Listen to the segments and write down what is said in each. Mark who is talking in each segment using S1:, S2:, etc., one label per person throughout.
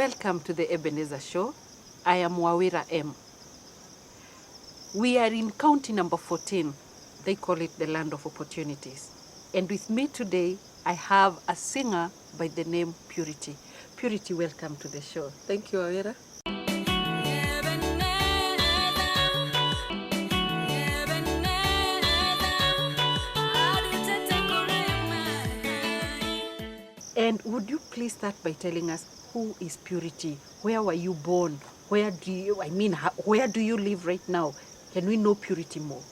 S1: Welcome to the Ebenezer Show. I am Wawira M. We are in county number 14. They call it the land of opportunities. And with me today, I have a singer by the name Purity. Purity, welcome to the show.
S2: Thank you, Wawira.
S1: And would you please start by telling us who is Purity? Where were you born? Where do you live right now? Can we know Purity more?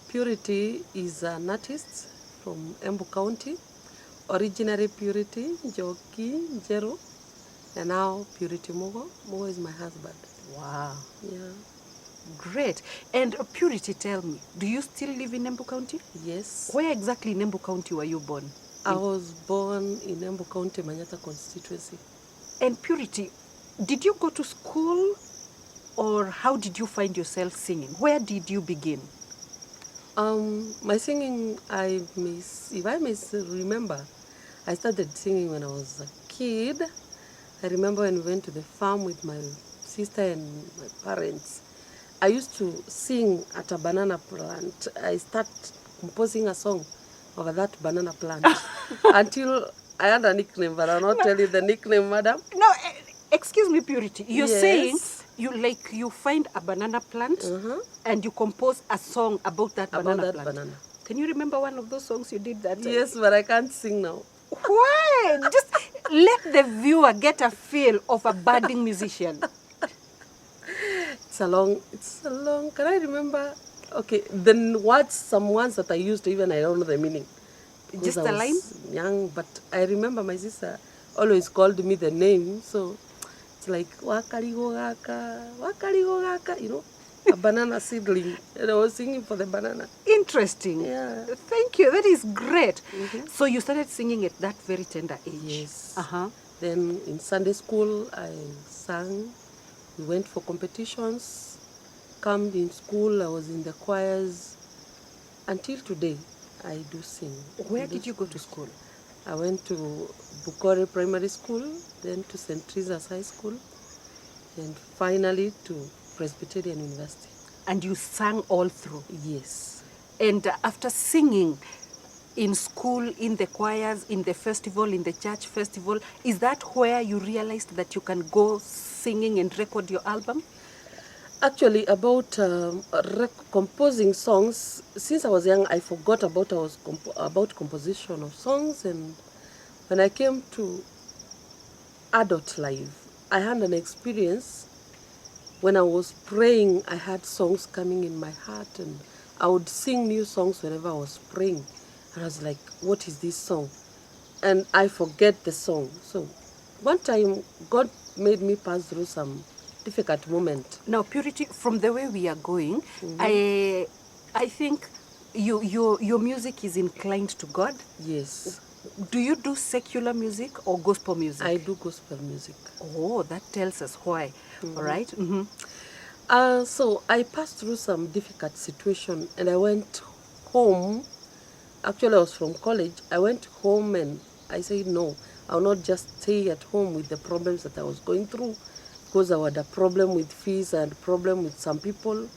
S2: Purity is an artist from Embu County. Originally Purity, Njoki, Njeru, and now Purity MUGO. MUGO is my husband.
S1: Wow.
S2: Yeah.
S1: Great. And Purity, tell me, do you still live in Embu County?
S2: Yes.
S1: Where exactly in Embu County were you born?
S2: I was born in Embu County, Manyata constituency.
S1: And Purity, did you go to school or how did you find yourself singing? Where did you begin?
S2: My singing, if I may remember, I started singing when I was a kid. I remember when we went to the farm with my sister and my parents. I used to sing at a banana plant. I started composing a song over that banana plant until I had a nickname, but I'll not tell you the nickname, madam.
S1: No, excuse me, Purity. You're
S2: Yes.
S1: saying you find a banana plant and you compose a song about that banana plant.
S2: Banana.
S1: Can you remember one of those songs you did that time?
S2: Yes, but I can't sing now.
S1: Why? Just let the viewer get a feel of a budding musician.
S2: It's a long, can I remember? Okay, then some words that I used, even I don't know the meaning.
S1: Just a line?
S2: Young, but I remember my sister always called me the name, so it's like, wakarigo gaka, you know, a banana seedling. And I was singing for the banana.
S1: Interesting.
S2: Yeah.
S1: Thank you. That is great. So you started singing at that very tender age.
S2: Yes.
S1: Uh-huh.
S2: Then in Sunday school, I sang. We went for competitions. Come in school, I was in the choirs. Until today, I do sing.
S1: Where did you go to school?
S2: I went to Bukore Primary School, then to St. Teresa's High School, and finally to Presbyterian University.
S1: And you sang all through?
S2: Yes.
S1: And after singing in school, in the choirs, in the festival, in the church festival, is that where you realized that you can go singing and record your album?
S2: Actually, about composing songs, since I was young, I forgot about composition of songs. And when I came to adult life, I had an experience. When I was praying, I had songs coming in my heart, and I would sing new songs whenever I was praying. And I was like, what is this song? And I forget the song. So one time, God made me pass through some difficult moment.
S1: Now, Purity, from the way we are going, I think your music is inclined to God.
S2: Yes.
S1: Do you do secular music or gospel music?
S2: I do gospel music.
S1: Oh, that tells us why. All right.
S2: So I passed through some difficult situation, and I went home. Actually, I was from college. I went home and I said, no, I'll not just stay at home with the problems that I was going through, because I had a problem with fees and problem with some people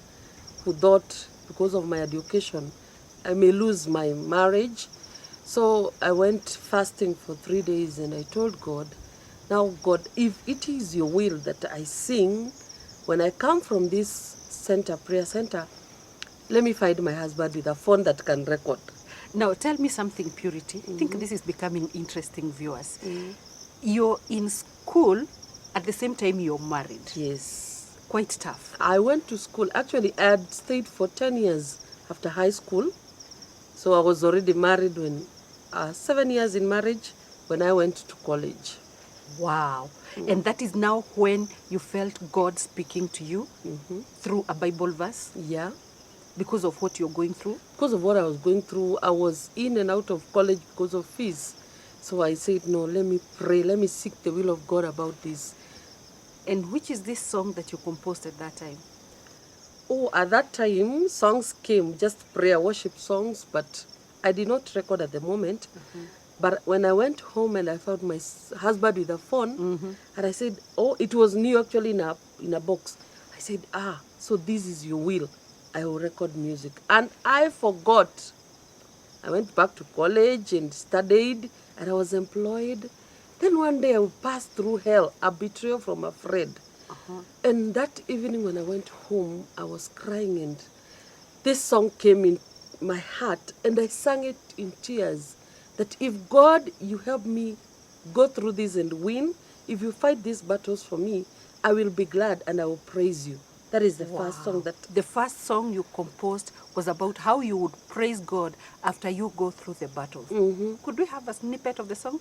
S2: who thought because of my education I may lose my marriage. So I went fasting for 3 days, and I told God, now God, if it is your will that I sing, when I come from this center, prayer center, let me find my husband with a phone that can record.
S1: Now, tell me something, Purity. I think this is becoming interesting, viewers. You're in school, at the same time you're married.
S2: Yes.
S1: Quite tough.
S2: I went to school. Actually, I had stayed for 10 years after high school. So I was already married when, 7 years in marriage when I went to college.
S1: Wow. And that is now when you felt God speaking to you through a Bible verse?
S2: Yeah.
S1: Because of what you're going through?
S2: Because of what I was going through, I was in and out of college because of fees. So I said, no, let me pray, let me seek the will of God about this.
S1: And which is this song that you composed at that time?
S2: Oh, at that time, songs came, just prayer, worship songs, but I did not record at the moment. But when I went home and I found my husband with a phone, and I said, oh, it was new actually in a box. I said, so this is your will. I will record music. And I forgot. I went back to college and studied, and I was employed. Then one day I passed through hell, a betrayal from a friend. And that evening when I went home, I was crying, and this song came in my heart, and I sang it in tears, that if God, you help me go through this and win, if you fight these battles for me, I will be glad and I will praise you. That is the first song that...
S1: The first song you composed was about how you would praise God after you go through the battles. Could we have a snippet of the song?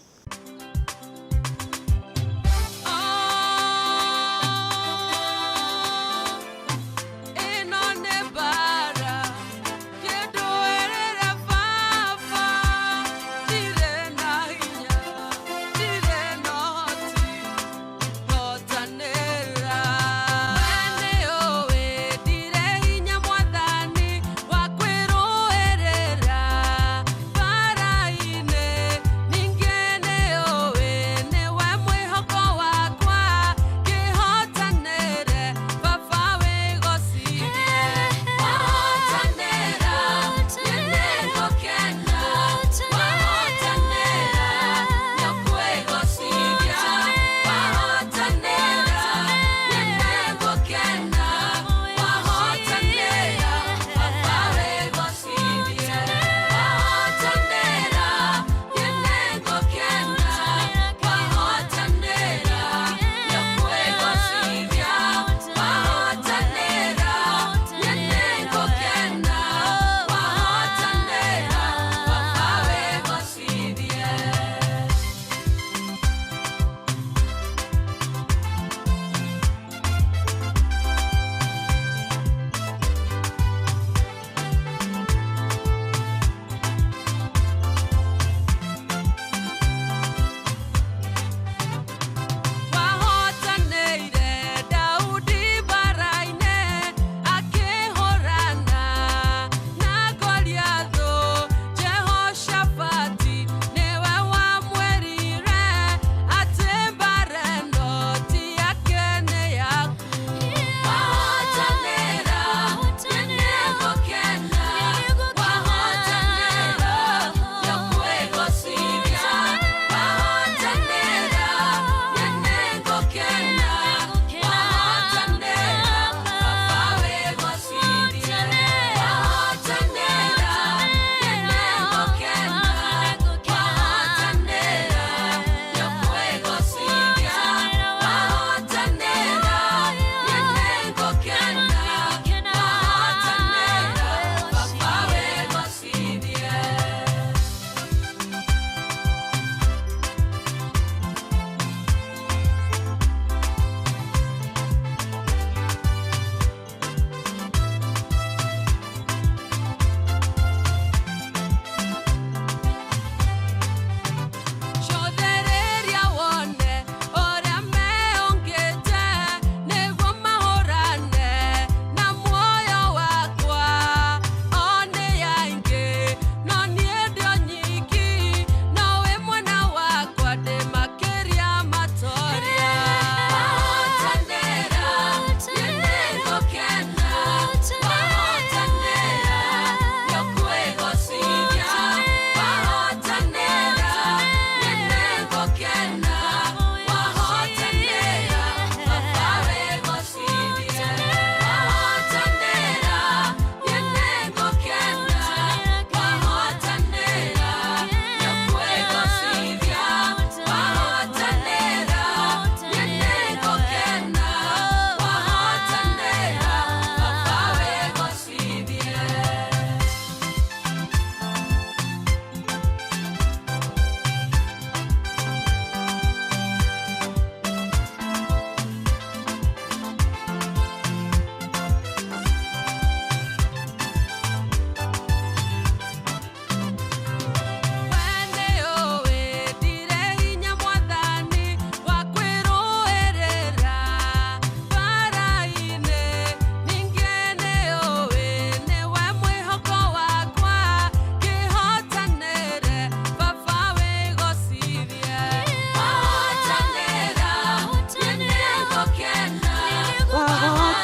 S3: Para ine, ningene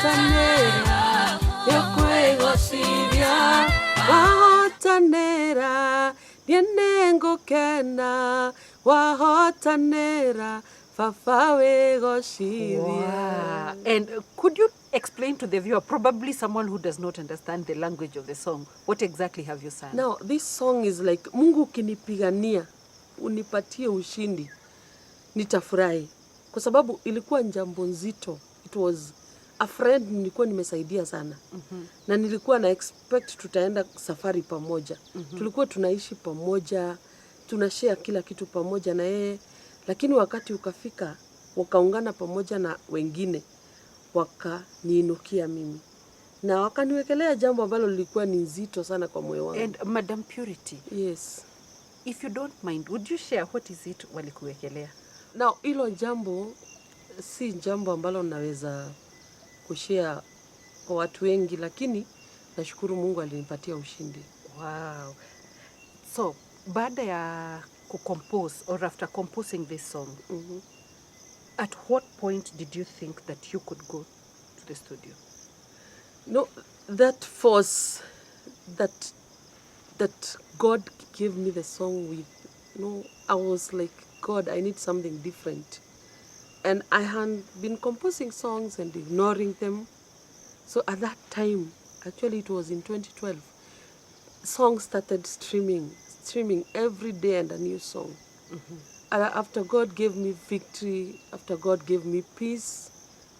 S2: wahotanera yokwegocithia wahotanera nienengo kena wahotanera Papa wegocithia.
S1: Wow. And could you explain to the viewer, probably someone who does not understand the language of the song, what exactly have you sung?
S2: Now, this song is like, Mungu ukinipigania, unipatie ushindi, nitafurahi. Kwa sababu ilikuwa jambo nzito. It was a friend nilikuwa nimesaidia sana. Na nilikuwa na expect tutaenda safari pamoja. Tulikuwa tunaishi pamoja, tunashare kila kitu pamoja na yeye. Lakini wakati ukafika, wakaungana pamoja na wengine, wakaniinukia mimi. Na wakaniwekelea jambo ambalo lilikuwa ni nzito sana kwa moyo wangu.
S1: And Madam Purity,
S2: Yes.
S1: if you don't mind, would you share what is it walikuwekelea?
S2: Now, hilo jambo si jambo ambalo naweza kushare kwa watu wengi, lakini nashukuru Mungu alinipatia ushindi.
S1: Wow. So, baada ya kucompose or after composing this song, at what point did you think that you could go to the studio?
S2: No, that force that God gave me the song with, I was like, God, I need something different. And I had been composing songs and ignoring them. So at that time, actually it was in 2012, songs started streaming every day and a new song. And after God gave me victory, after God gave me peace,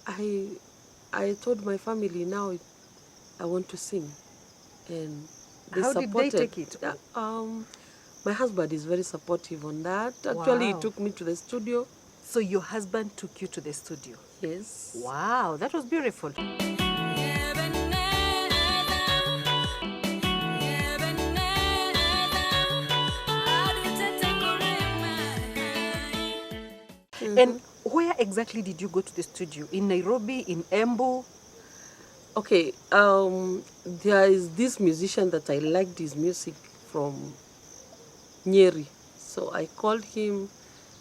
S2: I told my family, now I want to sing. And they
S1: How
S2: supported.
S1: did they take it?
S2: My husband is very supportive on that. Actually,
S1: Wow.
S2: he took me to the studio.
S1: So your husband took you to the studio?
S2: Yes.
S1: Wow, that was beautiful. And where exactly did you go to the studio? In Nairobi, in Embu?
S2: Okay, there is this musician that I liked his music from Nyeri. So I called him,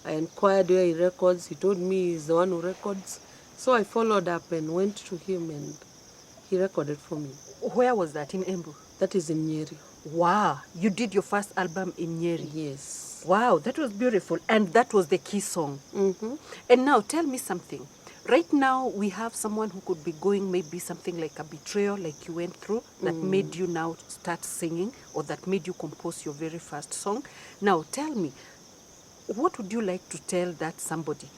S2: I inquired where he records. He told me he's the one who records. So I followed up and went to him and he recorded for me.
S1: Where was that? In Embu?
S2: That is in Nyeri.
S1: Wow, you did your first album in Nyeri?
S2: Yes.
S1: Wow, that was beautiful. And that was the key song. And now tell me something. Right now, we have someone who could be going maybe something like a betrayal, like you went through, that made you now start singing, or that made you compose your very first song. Now, tell me, what would you like to tell that somebody?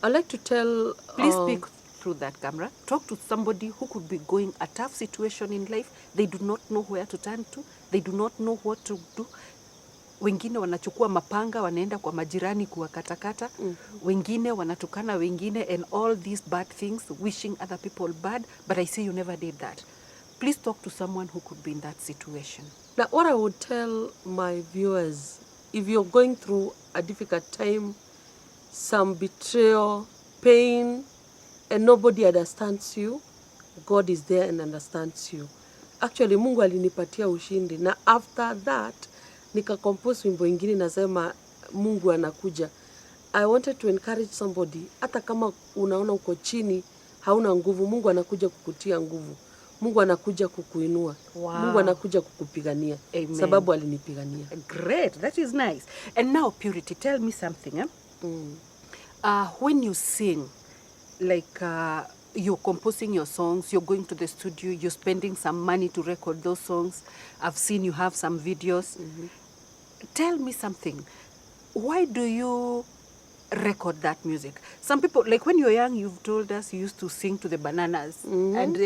S2: I'd like to tell...
S1: Please speak through that camera. Talk to somebody who could be going a tough situation in life. They do not know where to turn to. They do not know what to do. Wengine wanachukua mapanga, wanaenda kwa majirani kuwakatakata. Wengine wanatukana wengine and all these bad things, wishing other people bad. But I say you never did that. Please talk to someone who could be in that situation.
S2: Now, what I would tell my viewers, if you're going through a difficult time, some betrayal, pain, and nobody understands you, God is there and understands you. Actually, Mungu alinipatia ushindi. Na after that, nikakompose wimbo ingine nasema Mungu anakuja. I wanted to encourage somebody, hata kama unaona uko chini, hauna nguvu, Mungu anakuja kukutia nguvu. Mungu anakuja kukuinua.
S1: Wow.
S2: Mungu anakuja kukupigania.
S1: Amen.
S2: Sababu alinipigania.
S1: Great, that is nice. And now, Purity, tell me something. When you sing, like you're composing your songs, you're going to the studio, you're spending some money to record those songs. I've seen you have some videos. Tell me something. Why do you record that music? Some people, like when you were young, you've told us you used to sing to the bananas and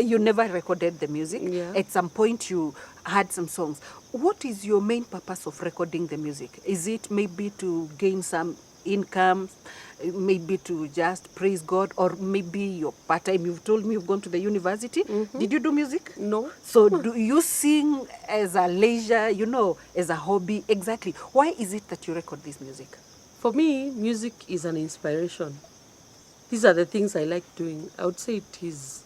S1: you never recorded the music.
S2: Yeah.
S1: At some point you had some songs. What is your main purpose of recording the music? Is it maybe to gain some income, maybe to just praise God, or maybe your part-time? You've told me you've gone to the university. Did you do music?
S2: No.
S1: So do you sing as a leisure, as a hobby? Exactly. Why is it that you record this music?
S2: For me, music is an inspiration. These are the things I like doing. I would say it is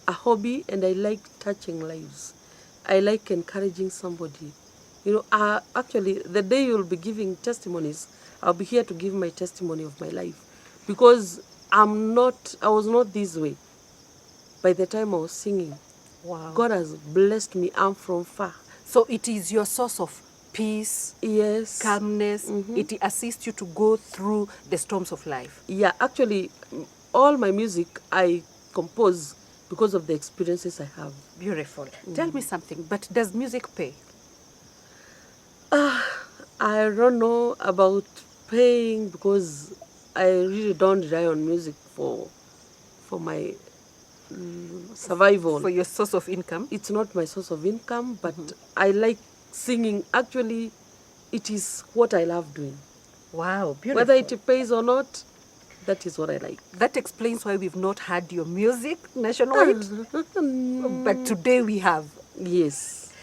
S2: a hobby, and I like touching lives. I like encouraging somebody. Actually, the day you'll be giving testimonies, I'll be here to give my testimony of my life. Because I was not this way. by the time I was singing.
S1: Wow.
S2: God has blessed me. I'm from far.
S1: So it is your source of peace,
S2: Yes.
S1: calmness. It assists you to go through the storms of life.
S2: Yeah, actually, all my music I compose because of the experiences I have.
S1: Beautiful. Tell me something, but does music pay?
S2: I don't know about paying because I really don't rely on music for my survival.
S1: For your source of income?
S2: It's not my source of income, but I like singing. Actually, it is what I love doing.
S1: Wow, beautiful.
S2: Whether it pays or not, that is what I like.
S1: That explains why we've not had your music nationwide. But today we have.
S2: Yes.